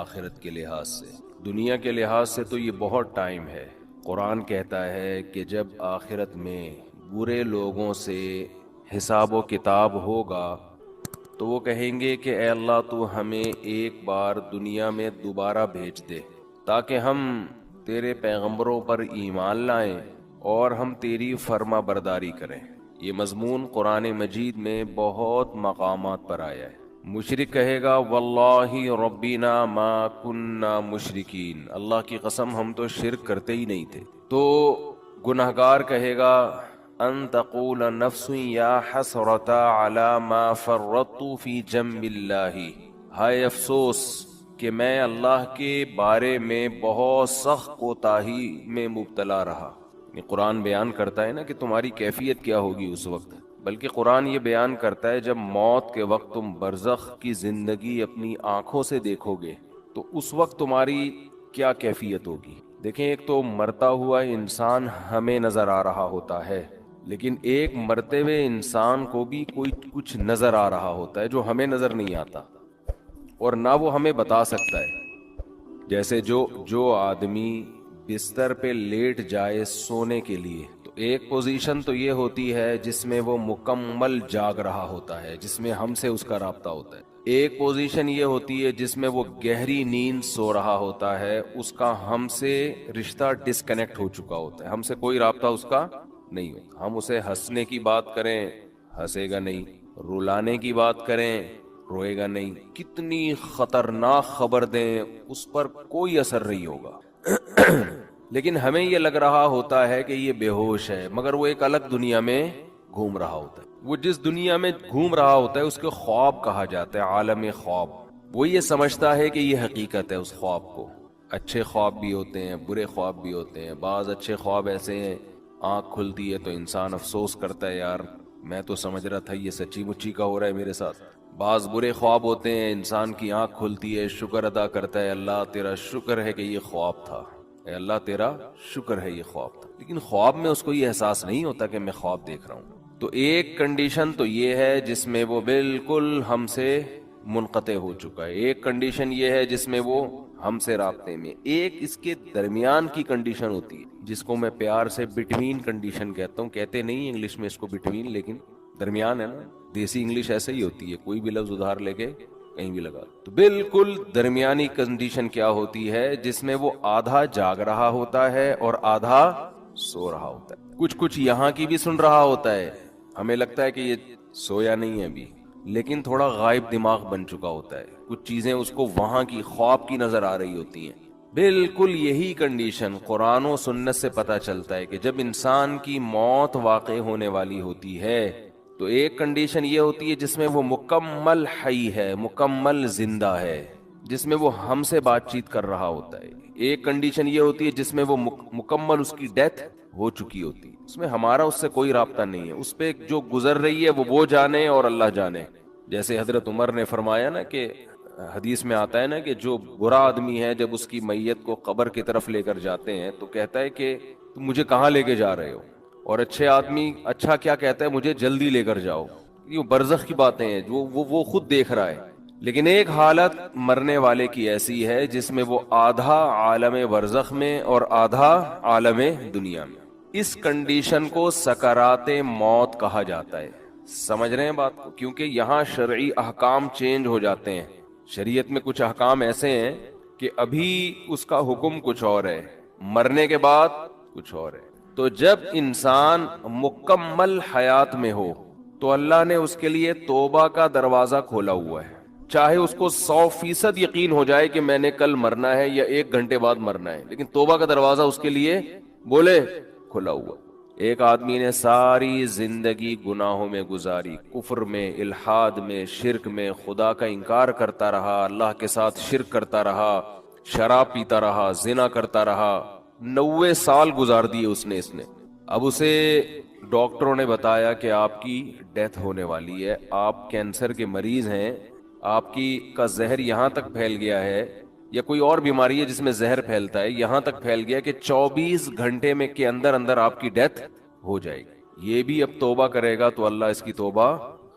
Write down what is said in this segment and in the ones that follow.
آخرت کے لحاظ سے. دنیا کے لحاظ سے تو یہ بہت ٹائم ہے. قرآن کہتا ہے کہ جب آخرت میں برے لوگوں سے حساب و کتاب ہوگا تو وہ کہیں گے کہ اے اللہ تو ہمیں ایک بار دنیا میں دوبارہ بھیج دے تاکہ ہم تیرے پیغمبروں پر ایمان لائیں اور ہم تیری فرما برداری کریں. یہ مضمون قرآن مجید میں بہت مقامات پر آیا ہے. مشرک کہے گا واللہ ربنا ما کننا مشرکین، اللہ کی قسم ہم تو شرک کرتے ہی نہیں تھے. تو گنہگار کہے گا ان تقول نفس یا حسرت علی ما فرطت فی جنب اللہ، ہائے افسوس کہ میں اللہ کے بارے میں بہت سخت کوتاہی میں مبتلا رہا. یہ قرآن بیان کرتا ہے نا کہ تمہاری کیفیت کیا ہوگی اس وقت، بلکہ قرآن یہ بیان کرتا ہے جب موت کے وقت تم برزخ کی زندگی اپنی آنکھوں سے دیکھو گے تو اس وقت تمہاری کیا کیفیت ہوگی. دیکھیں، ایک تو مرتا ہوا انسان ہمیں نظر آ رہا ہوتا ہے، لیکن ایک مرتے ہوئے انسان کو بھی کوئی کچھ نظر آ رہا ہوتا ہے جو ہمیں نظر نہیں آتا اور نہ وہ ہمیں بتا سکتا ہے. جیسے جو آدمی بستر پہ لیٹ جائے سونے کے لیے تو ایک پوزیشن تو یہ ہوتی ہے جس میں وہ مکمل جاگ رہا ہوتا ہے، جس میں ہم سے اس کا رابطہ ہوتا ہے. ایک پوزیشن یہ ہوتی ہے جس میں وہ گہری نیند سو رہا ہوتا ہے، اس کا ہم سے رشتہ ڈسکنیکٹ ہو چکا ہوتا ہے، ہم سے کوئی رابطہ اس کا نہیں ہوتا. ہم اسے ہنسنے کی بات کریں ہنسے گا نہیں، رلانے کی بات کریں روئے گا نہیں، کتنی خطرناک خبر دیں اس پر کوئی اثر نہیں ہوگا. لیکن ہمیں یہ لگ رہا ہوتا ہے کہ یہ بے ہوش ہے، مگر وہ ایک الگ دنیا میں گھوم رہا ہوتا ہے. وہ جس دنیا میں گھوم رہا ہوتا ہے اس کے خواب کہا جاتا ہے، عالم خواب. وہ یہ سمجھتا ہے کہ یہ حقیقت ہے اس خواب کو. اچھے خواب بھی ہوتے ہیں، برے خواب بھی ہوتے ہیں. بعض اچھے خواب ایسے ہیں آنکھ کھلتی ہے تو انسان افسوس کرتا ہے یار میں تو سمجھ رہا تھا یہ سچی مچی کا ہو رہا ہے میرے ساتھ. بعض برے خواب ہوتے ہیں انسان کی آنکھ کھلتی ہے شکر ادا کرتا ہے اللہ تیرا شکر ہے کہ یہ خواب تھا، اے اللہ تیرا شکر ہے یہ خواب تھا. لیکن خواب میں اس کو یہ احساس نہیں ہوتا کہ میں خواب دیکھ رہا ہوں. تو ایک کنڈیشن تو یہ ہے جس میں وہ بالکل ہم سے منقطع ہو چکا ہے. ایک کنڈیشن یہ ہے جس میں وہ ہم سے رابطے میں. ایک اس کے درمیان کی کنڈیشن ہوتی ہے جس کو میں پیار سے بٹوین کنڈیشن کہتا ہوں. کہتے نہیں انگلش میں اس کو بٹوین، لیکن درمیان ہے نا. دیسی انگلش ایسے ہی ہوتی ہے، کوئی بھی لفظ ادھار لے کے کہیں بھی لگا. تو بالکل درمیانی کنڈیشن کیا ہوتی ہے جس میں وہ آدھا جاگ رہا ہوتا ہے اور آدھا سو رہا ہوتا ہے. کچھ یہاں کی بھی سن رہا ہوتا ہے، ہمیں لگتا ہے کہ یہ سویا نہیں ہے ابھی، لیکن تھوڑا غائب دماغ بن چکا ہوتا ہے. کچھ چیزیں اس کو وہاں کی خواب کی نظر آ رہی ہوتی ہیں. بالکل یہی کنڈیشن قرآن و سنت سے پتہ چلتا ہے کہ جب انسان کی موت واقع ہونے والی ہوتی ہے تو ایک کنڈیشن یہ ہوتی ہے جس میں وہ مکمل حی ہے، مکمل زندہ ہے، جس میں وہ ہم سے بات چیت کر رہا ہوتا ہے. ایک کنڈیشن یہ ہوتی ہے جس میں وہ مکمل اس کی ڈیتھ ہو چکی ہوتی ہے، اس میں ہمارا اس سے کوئی رابطہ نہیں ہے. اس پہ جو گزر رہی ہے وہ جانے اور اللہ جانے. جیسے حضرت عمر نے فرمایا نا کہ حدیث میں آتا ہے نا کہ جو برا آدمی ہے جب اس کی میت کو قبر کی طرف لے کر جاتے ہیں تو کہتا ہے کہ تم مجھے کہاں لے کے جا رہے ہو، اور اچھے آدمی اچھا کیا کہتا ہے مجھے جلدی لے کر جاؤ. یہ برزخ کی باتیں ہیں جو وہ خود دیکھ رہا ہے. لیکن ایک حالت مرنے والے کی ایسی ہے جس میں وہ آدھا عالم برزخ میں اور آدھا عالم دنیا میں. اس کنڈیشن کو سکرات موت کہا جاتا ہے. سمجھ رہے ہیں بات کو؟ کیونکہ یہاں شرعی احکام چینج ہو جاتے ہیں. شریعت میں کچھ احکام ایسے ہیں کہ ابھی اس کا حکم کچھ اور ہے، مرنے کے بعد کچھ اور ہے. تو جب انسان مکمل حیات میں ہو تو اللہ نے اس کے لیے توبہ کا دروازہ کھولا ہوا ہے. چاہے اس کو 100% یقین ہو جائے کہ میں نے کل مرنا ہے یا 1 گھنٹے بعد مرنا ہے، لیکن توبہ کا دروازہ اس کے لیے بولے کھلا ہوا. ایک آدمی نے ساری زندگی گناہوں میں گزاری، کفر میں، الحاد میں، شرک میں، خدا کا انکار کرتا رہا، اللہ کے ساتھ شرک کرتا رہا، شراب پیتا رہا، زنا کرتا رہا. 90 سال گزار دیے اس نے. اب اسے ڈاکٹروں نے بتایا کہ آپ کی ڈیتھ ہونے والی ہے، آپ کینسر کے مریض ہیں، آپ کا زہر یہاں تک پھیل گیا ہے، یا کوئی اور بیماری ہے جس میں زہر پھیلتا ہے، یہاں تک پھیل گیا کہ 24 گھنٹے میں کے اندر آپ کی ڈیتھ ہو جائے گی. یہ بھی اب توبہ کرے گا تو اللہ اس کی توبہ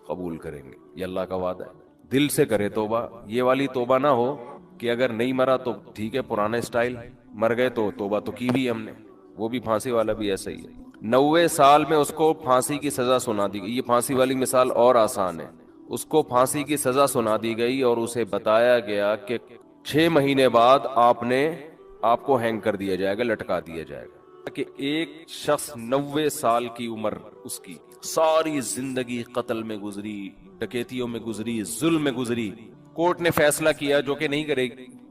قبول کریں گے، یہ اللہ کا وعدہ ہے. دل سے کرے توبہ، یہ والی توبہ نہ ہو کہ اگر نہیں مرا تو ٹھیک ہے پرانا اسٹائل، مر گئے تو توبہ تو کی بھی ہم نے. وہ بھی پھانسی والا بھی ایسا ہی ہے. 90 سال میں اس کو پھانسی کی سزا سنا دی گئی. یہ پھانسی والی مثال اور آسان ہے. اس کو پھانسی کی سزا سنا دی گئی اور اسے بتایا گیا کہ 6 مہینے بعد آپ کو ہینگ کر دیا جائے گا، لٹکا دیا جائے گا. کہ ایک شخص 90 سال کی عمر، اس کی ساری زندگی قتل میں گزری، ڈکیتیوں میں گزری، ظلم میں گزری. کورٹ نے فیصلہ کیا جو کہ نہیں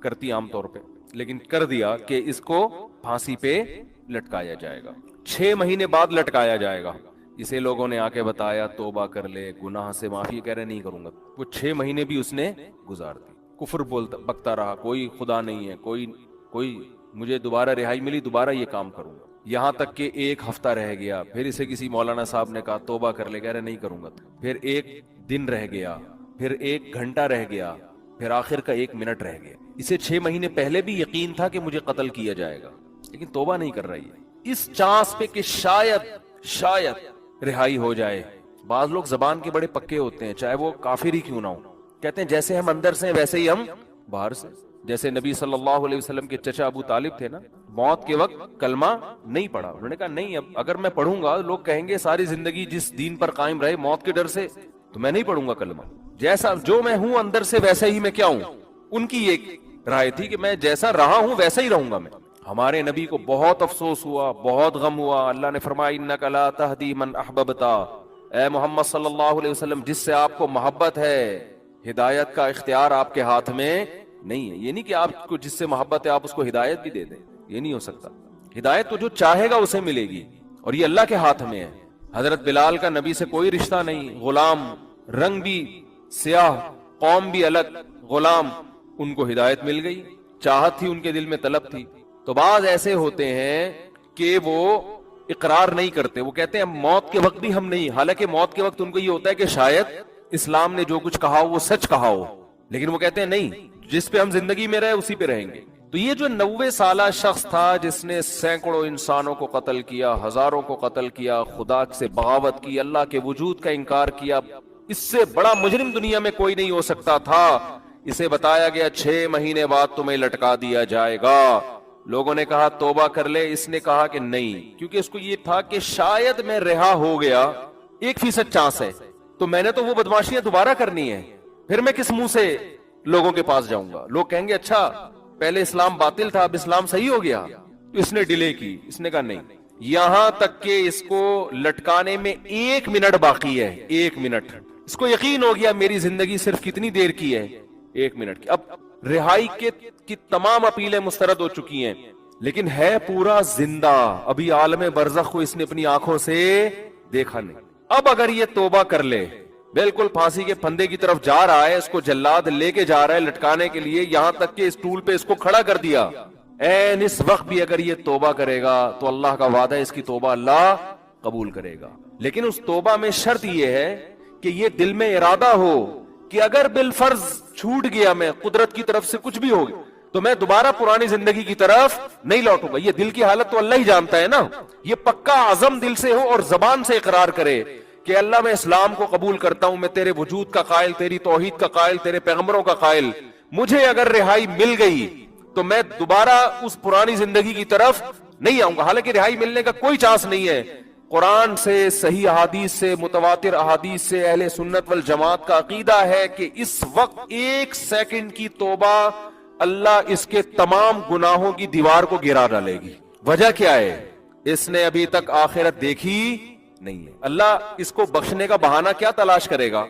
کرتی عام طور پہ، لیکن کر دیا کہ اس کو پھانسی پہ لٹکایا جائے گا. 6 مہینے بعد لٹکایا جائے گا. اسے لوگوں نے آ کے بتایا توبہ کر لے، گناہ سے معافی. کہہ رہے نہیں کروں گا. وہ 6 مہینے بھی اس نے گزار دی، کفر بکتا رہا، کوئی خدا نہیں ہے، کوئی مجھے دوبارہ رہائی ملی دوبارہ یہ کام کروں گا. یہاں تک کہ 1 ہفتہ رہ گیا، پھر اسے کسی مولانا صاحب نے کہا توبہ کر لے. کہہ رہے نہیں کروں گا. پھر 1 دن رہ گیا، پھر 1 گھنٹہ رہ گیا، پھر آخر کا 1 منٹ رہ گیا. اسے 6 مہینے پہلے بھی یقین تھا کہ مجھے قتل کیا جائے گا، لیکن توبہ نہیں کر رہی ہے اس چانس پہ کہ شاید رہائی ہو جائے. بعض لوگ زبان کے بڑے پکے ہوتے ہیں، چاہے وہ کافر ہی کیوں نہ ہو. کہتے ہیں جیسے ہم اندر سے ہیں ویسے ہی ہم باہر سے. جیسے نبی صلی اللہ علیہ وسلم کے چچا ابو طالب تھے نا، موت کے وقت کلمہ نہیں پڑھا. انہوں نے کہا نہیں، اب اگر میں پڑھوں گا لوگ کہیں گے ساری زندگی جس دین پر قائم رہے موت کے ڈر سے، تو میں نہیں پڑھوں گا کلمہ. جیسا جو میں ہوں اندر سے ویسا ہی میں کیا ہوں. ان کی ایک رائے تھی کہ میں جیسا رہا ہوں ویسا ہی رہوں گا میں. ہمارے نبی کو بہت افسوس ہوا، بہت غم ہوا. اللہ نے فرمایا انک لا تہدی من احببت، اے محمد صلی اللہ علیہ وسلم جس سے آپ کو محبت ہے، ہدایت کا اختیار آپ کے ہاتھ میں نہیں ہے. یہ نہیں کہ آپ کو جس سے محبت ہے آپ اس کو ہدایت بھی دے دیں، یہ نہیں ہو سکتا. ہدایت تو جو چاہے گا اسے ملے گی، اور یہ اللہ کے ہاتھ میں ہے. حضرت بلال کا نبی سے کوئی رشتہ نہیں، غلام، رنگ بھی سیاہ، قوم بھی الگ، غلام. ان کو ہدایت مل گئی، چاہت تھی ان کے دل میں، طلب تھی. تو بعض ایسے ہوتے ہیں کہ وہ اقرار نہیں کرتے، وہ کہتے ہیں موت کے وقت بھی ہم نہیں. حالانکہ موت کے وقت ان کو یہ ہوتا ہے کہ شاید اسلام نے جو کچھ کہا ہو وہ سچ کہا ہو، لیکن وہ کہتے ہیں نہیں، جس پہ ہم زندگی میں رہے اسی پہ رہیں گے. تو یہ جو 90 سالہ شخص تھا جس نے سینکڑوں انسانوں کو قتل کیا، ہزاروں کو قتل کیا، خدا سے بغاوت کی، اللہ کے وجود کا انکار کیا، اس سے بڑا مجرم دنیا میں کوئی نہیں ہو سکتا تھا. اسے بتایا گیا 6 مہینے بعد تمہیں لٹکا دیا جائے گا. لوگوں نے کہا توبہ کر لے، اس نے کہا کہ نہیں، کیونکہ اس کو یہ تھا کہ شاید میں رہا ہو گیا، 1% چانس ہے، تو میں نے تو وہ بدماشیاں دوبارہ کرنی ہے، پھر میں کس منہ سے لوگوں کے پاس جاؤں گا. لوگ کہیں گے اچھا پہلے اسلام باطل تھا اب اسلام صحیح ہو گیا. اس نے ڈیلے کی، اس نے کہا نہیں. یہاں تک کہ اس کو لٹکانے میں 1 منٹ باقی ہے، 1 منٹ. اس کو یقین ہو گیا میری زندگی صرف کتنی دیر کی ہے، 1 منٹ کی. اب رہائی کی تمام اپیلیں مسترد ہو چکی ہیں، لیکن ہے پورا زندہ. ابھی عالم برزخ کو اس نے اپنی آنکھوں سے دیکھا نہیں. اب اگر یہ توبہ کر لے، بالکل پھانسی کے پھندے کی طرف جا رہا ہے، اس کو جلاد لے کے جا رہا ہے لٹکانے کے لیے، یہاں تک کہ اس ٹول پہ اس کو کھڑا کر دیا. اس وقت بھی اگر یہ توبہ کرے گا تو اللہ کا وعدہ ہے اس کی توبہ اللہ قبول کرے گا. لیکن اس توبہ میں شرط یہ ہے کہ یہ دل میں ارادہ ہو کہ اگر بالفرض چھوٹ گیا، میں قدرت کی طرف سے کچھ بھی ہو گیا، تو میں دوبارہ پرانی زندگی کی طرف نہیں لوٹوں گا. یہ دل کی حالت تو اللہ ہی جانتا ہے نا. یہ پکا عزم دل سے ہو اور زبان سے اقرار کرے کہ اللہ میں اسلام کو قبول کرتا ہوں، میں تیرے وجود کا قائل، تیری توحید کا قائل، تیرے پیغمبروں کا قائل. مجھے اگر رہائی مل گئی تو میں دوبارہ اس پرانی زندگی کی طرف نہیں آؤں گا. حالانکہ رہائی ملنے کا کوئی چانس نہیں ہے. قرآن سے، صحیح احادیث سے، متواتر احادیث سے اہل سنت والجماعت کا عقیدہ ہے کہ اس وقت 1 سیکنڈ کی توبہ اللہ اس کے تمام گناہوں کی دیوار کو گرا ڈالے گی. وجہ کیا ہے؟ اس نے ابھی تک آخرت دیکھی نہیں ہے. اللہ اس کو بخشنے کا بہانہ کیا تلاش کرے گا؟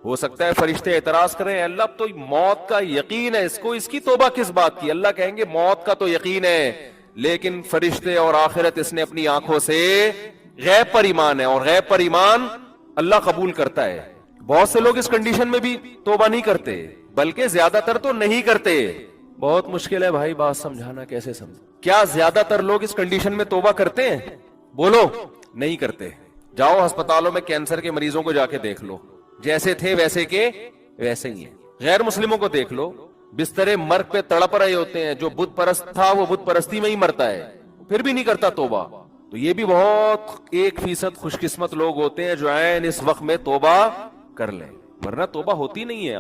ہو سکتا ہے فرشتے اعتراض کریں اللہ تو موت کا یقین ہے، اس کو اس کی توبہ کس بات کی؟ اللہ کہیں گے موت کا تو یقین ہے، لیکن فرشتے اور آخرت اس نے اپنی آنکھوں سے غیب پر ایمان ہے، اور غیب پر ایمان اللہ قبول کرتا ہے. بہت سے لوگ اس کنڈیشن میں بھی توبہ نہیں کرتے، بلکہ زیادہ تر تو نہیں کرتے. بہت مشکل ہے بھائی بات سمجھانا، کیسے سمجھ؟ کیا زیادہ تر لوگ اس کنڈیشن میں توبہ کرتے ہیں؟ بولو. نہیں کرتے. جاؤ ہسپتالوں میں کینسر کے مریضوں کو جا کے دیکھ لو، جیسے تھے ویسے کے ویسے ہی ہیں. غیر مسلموں کو دیکھ لو، بسترے مرگ پہ تڑپ رہے ہوتے ہیں. جو بت پرست تھا وہ بت پرستی میں ہی مرتا ہے، پھر بھی نہیں کرتا توبہ. تو یہ بھی بہت 1% خوش قسمت لوگ ہوتے ہیں جو عین اس وقت میں توبہ کر لیں، ورنہ توبہ ہوتی نہیں ہے.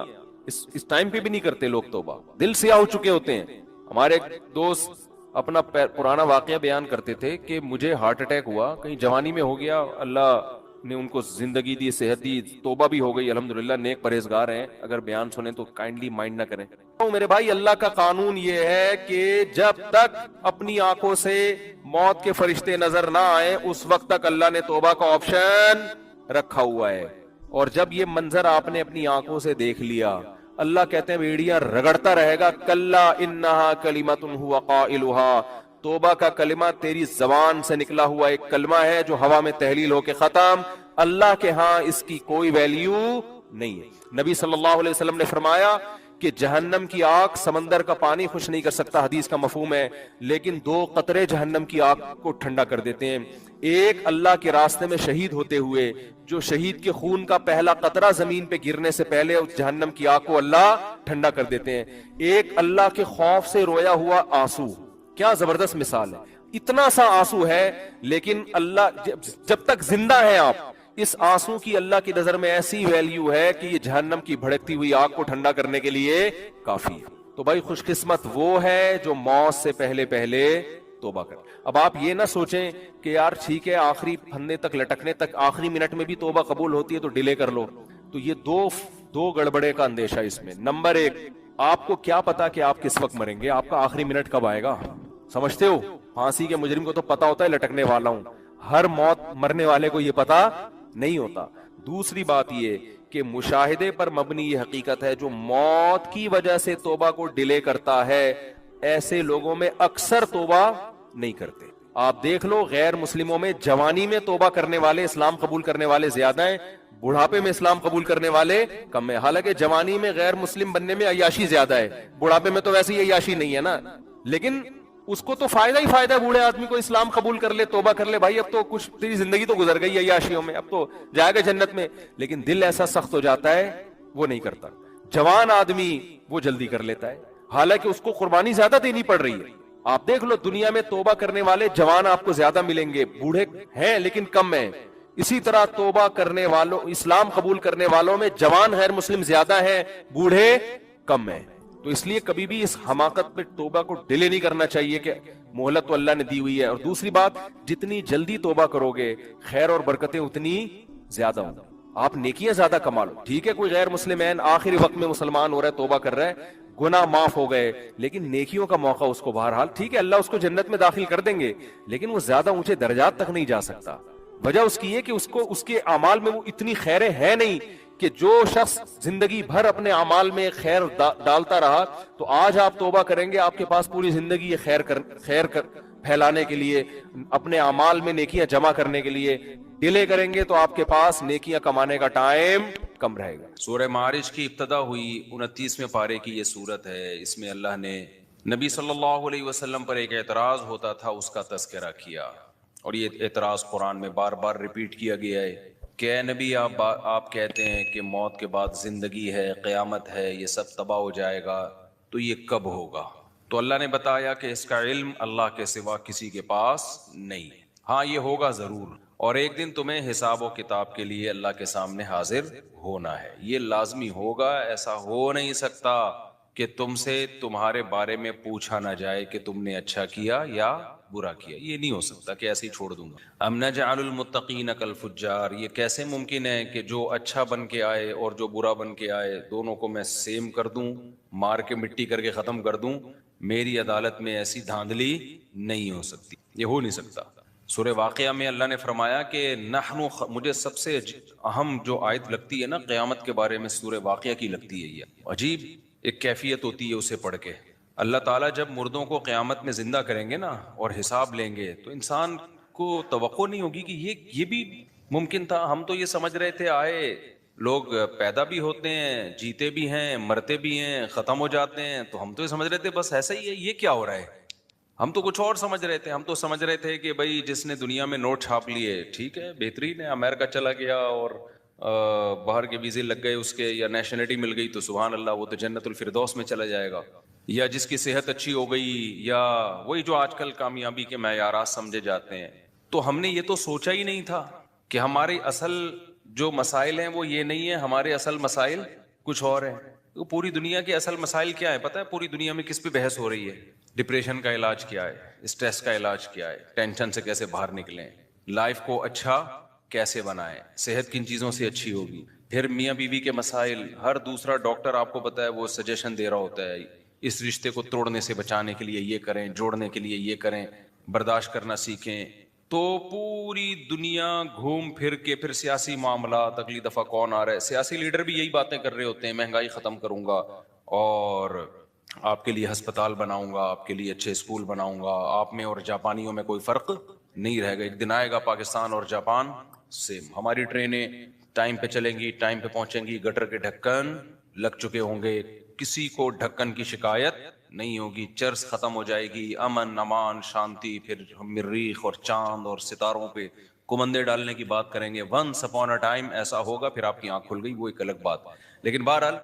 اس ٹائم پہ بھی نہیں کرتے لوگ توبہ, دل سیاہ ہو چکے ہوتے ہیں. ہمارے ایک دوست اپنا پرانا واقعہ بیان کرتے تھے کہ مجھے ہارٹ اٹیک ہوا, کہیں جوانی میں ہو گیا, اللہ نے ان کو زندگی دی, صحت دی, توبہ بھی ہو گئی الحمدللہ, نیک پرہیزگار ہیں, اگر بیان سنیں تو کائنڈلی مائنڈ نہ کریں. میرے بھائی, اللہ کا قانون یہ ہے کہ جب تک اپنی آنکھوں سے موت کے فرشتے نظر نہ آئے اس وقت تک اللہ نے توبہ کا آپشن رکھا ہوا ہے. اور جب یہ منظر آپ نے اپنی آنکھوں سے دیکھ لیا, اللہ کہتے ہیں بیڑیاں رگڑتا رہے گا, کلا انہا کلمۃ ہوا قائلھا, توبہ کا کلمہ تیری زبان سے نکلا ہوا ایک کلمہ ہے جو ہوا میں تحلیل ہو کے ختم, اللہ کے ہاں اس کی کوئی ویلیو نہیں ہے. نبی صلی اللہ علیہ وسلم نے فرمایا کہ جہنم کی آگ سمندر کا پانی خوش نہیں کر سکتا, حدیث کا مفہوم ہے, لیکن 2 قطرے جہنم کی آگ کو ٹھنڈا کر دیتے ہیں. ایک اللہ کے راستے میں شہید ہوتے ہوئے, جو شہید کے خون کا پہلا قطرہ زمین پہ گرنے سے پہلے اس جہنم کی آگ کو اللہ ٹھنڈا کر دیتے ہیں. ایک اللہ کے خوف سے رویا ہوا آنسو, کیا زبردست مثال ہے, اتنا سا آنسو ہے لیکن اللہ جب تک زندہ ہیں آپ, اس آنسو کی اللہ کی نظر میں ایسی ویلیو ہے کہ یہ جہنم کی بھڑکتی ہوئی آگ کو ٹھنڈا کرنے کے لیے کافی ہے. تو بھائی خوش قسمت وہ ہے جو موت سے پہلے پہلے توبہ کرے. اب آپ یہ نہ سوچیں کہ یار ٹھیک ہے آخری پھندے تک لٹکنے تک آخری منٹ میں بھی توبہ قبول ہوتی ہے تو ڈیلے کر لو. تو یہ دو گڑبڑے کا اندیشہ اس میں. نمبر 1, آپ کو کیا پتا کہ آپ کس وقت مریں گے, آپ کا آخری منٹ کب آئے گا, سمجھتے ہو؟ پھانسی کے مجرم کو تو پتا ہوتا ہے لٹکنے والا ہوں, ہر موت مرنے والے کو یہ پتا نہیں ہوتا. دوسری بات یہ کہ مشاہدے پر مبنی یہ حقیقت ہے, جو موت کی وجہ سے توبہ کو ڈیلے کرتا ہے ایسے لوگوں میں اکثر توبہ نہیں کرتے. آپ دیکھ لو غیر مسلموں میں جوانی میں توبہ کرنے والے, اسلام قبول کرنے والے زیادہ ہیں, بڑھاپے میں اسلام قبول کرنے والے کم ہیں. حالانکہ جوانی میں غیر مسلم بننے میں عیاشی زیادہ ہے, بڑھاپے میں تو ویسے ہی عیاشی نہیں ہے نا, لیکن اس کو تو فائدہ ہی فائدہ ہے بوڑھے آدمی کو, اسلام قبول کر لے, توبہ کر لے, بھائی اب تو کچھ تیری زندگی تو گزر گئی عیاشیوں میں, اب تو جائے گا جنت میں. لیکن دل ایسا سخت ہو جاتا ہے وہ نہیں کرتا. جوان آدمی وہ جلدی کر لیتا ہے, حالانکہ اس کو قربانی زیادہ دینی پڑ رہی ہے. آپ دیکھ لو دنیا میں توبہ کرنے والے جوان آپ کو زیادہ ملیں گے, بوڑھے ہیں لیکن کم ہیں. اسی طرح توبہ کرنے والوں, اسلام قبول کرنے والوں میں جوان غیر مسلم زیادہ ہیں, بوڑھے کم ہیں. تو اس لیے کبھی بھی اس حماقت پہ توبہ کو ڈیلے نہیں کرنا چاہیے کہ مہلت تو اللہ نے دی ہوئی ہے. اور دوسری بات, جتنی جلدی توبہ کرو گے خیر اور برکتیں اتنی زیادہ ہوں, آپ نیکیاں زیادہ کما لو. ٹھیک ہے کوئی غیر مسلم ہے آخری وقت میں مسلمان ہو رہا ہے, توبہ کر رہا ہے, گناہ معاف ہو گئے, لیکن نیکیوں کا موقع اس کو بہرحال, ٹھیک ہے اللہ اس کو جنت میں داخل کر دیں گے, لیکن وہ زیادہ اونچے درجات تک نہیں جا سکتا. وجہ اس کی ہے کہ اس کو اس کے اعمال میں وہ اتنی خیریں ہیں نہیں کہ جو شخص زندگی بھر اپنے اعمال میں خیر ڈالتا رہا, تو آج آپ توبہ کریں گے آپ کے پاس پوری زندگی یہ خیر پھیلانے کے لیے, اپنے اعمال میں نیکیاں جمع کرنے کے لیے. ڈیلے کریں گے تو آپ کے پاس نیکیاں کمانے کا ٹائم کم رہے گا. سورہ معارج کی ابتدا ہوئی 29ویں پارے کی یہ سورت ہے. اس میں اللہ نے نبی صلی اللہ علیہ وسلم پر ایک اعتراض ہوتا تھا اس کا تذکرہ کیا, اور یہ اعتراض قرآن میں بار بار ریپیٹ کیا گیا ہے کہ اے نبی آپ کہتے ہیں کہ موت کے بعد زندگی ہے, قیامت ہے, یہ سب تباہ ہو جائے گا, تو یہ کب ہوگا؟ تو اللہ نے بتایا کہ اس کا علم اللہ کے سوا کسی کے پاس نہیں. ہاں یہ ہوگا ضرور, اور ایک دن تمہیں حساب و کتاب کے لیے اللہ کے سامنے حاضر ہونا ہے, یہ لازمی ہوگا. ایسا ہو نہیں سکتا کہ تم سے تمہارے بارے میں پوچھا نہ جائے کہ تم نے اچھا کیا یا برا کیا, یہ نہیں ہو سکتا کہ ایسے ہی چھوڑ دوں گا. ام نجعل المتقین کالفجار, یہ کیسے ممکن ہے کہ جو اچھا بن کے آئے اور جو برا بن کے آئے دونوں کو میں سیم کر دوں, مار کے مٹی کر کے ختم کر دوں؟ میری عدالت میں ایسی دھاندلی نہیں ہو سکتی, یہ ہو نہیں سکتا. سورہ واقعہ میں اللہ نے فرمایا کہ مجھے سب سے اہم جو آیت لگتی ہے نا قیامت کے بارے میں سورہ واقعہ کی لگتی ہے. یہ عجیب ایک کیفیت ہوتی ہے اسے پڑھ کے. اللہ تعالیٰ جب مردوں کو قیامت میں زندہ کریں گے نا اور حساب لیں گے تو انسان کو توقع نہیں ہوگی کہ یہ بھی ممکن تھا. ہم تو یہ سمجھ رہے تھے آئے لوگ پیدا بھی ہوتے ہیں, جیتے بھی ہیں, مرتے بھی ہیں, ختم ہو جاتے ہیں, تو ہم تو یہ سمجھ رہے تھے بس ایسا ہی ہے, یہ کیا ہو رہا ہے؟ ہم تو کچھ اور سمجھ رہے تھے. ہم تو سمجھ رہے تھے کہ بھائی جس نے دنیا میں نوٹ چھاپ لیے ٹھیک ہے بہترین ہے, امریکہ چلا گیا اور باہر کے ویزے لگ گئے اس کے, یا نیشنلٹی مل گئی تو سبحان اللہ وہ تو جنت الفردوس میں چلا جائے گا. یا جس کی صحت اچھی ہو گئی, یا وہی جو آج کل کامیابی کے معیارات سمجھے جاتے ہیں. تو ہم نے یہ تو سوچا ہی نہیں تھا کہ ہماری اصل جو مسائل ہیں وہ یہ نہیں ہے, ہمارے اصل مسائل کچھ اور ہیں. تو پوری دنیا کے اصل مسائل کیا ہے پتہ ہے؟ پوری دنیا میں کس پہ بحث ہو رہی ہے؟ ڈپریشن کا علاج کیا ہے، اسٹریس کا علاج کیا ہے، ٹینشن سے کیسے باہر نکلیں، لائف کو اچھا کیسے بنائیں، صحت کن چیزوں سے اچھی ہوگی، پھر میاں بیوی کے مسائل. ہر دوسرا ڈاکٹر آپ کو پتہ ہے وہ سجیشن دے رہا ہوتا ہے، اس رشتے کو توڑنے سے بچانے کے لیے یہ کریں، جوڑنے کے لیے یہ کریں، برداشت کرنا سیکھیں. تو پوری دنیا گھوم پھر کے پھر سیاسی معاملات، اگلی دفعہ کون آ رہا ہے، سیاسی لیڈر بھی یہی باتیں کر رہے ہوتے ہیں، مہنگائی ختم کروں گا اور آپ کے لیے ہسپتال بناؤں گا، آپ کے لیے اچھے اسکول بناؤں گا، آپ میں اور جاپانیوں میں کوئی فرق نہیں رہے گا. ایک دن آئے گا پاکستان اور جاپان سیم، ہماری ٹرینیں ٹائم پہ چلیں گی، ٹائم پہ پہنچیں گی، گٹر کے ڈھکن لگ چکے ہوں گے، کسی کو ڈھکن کی شکایت نہیں ہوگی، چرس ختم ہو جائے گی، امن امان شانتی. پھر ہم مریخ اور چاند اور ستاروں پہ کمندے ڈالنے کی بات کریں گے. ونس اپون اے ٹائم ایسا ہوگا، پھر آپ کی آنکھ کھل گئی، وہ ایک الگ بات. لیکن بہرحال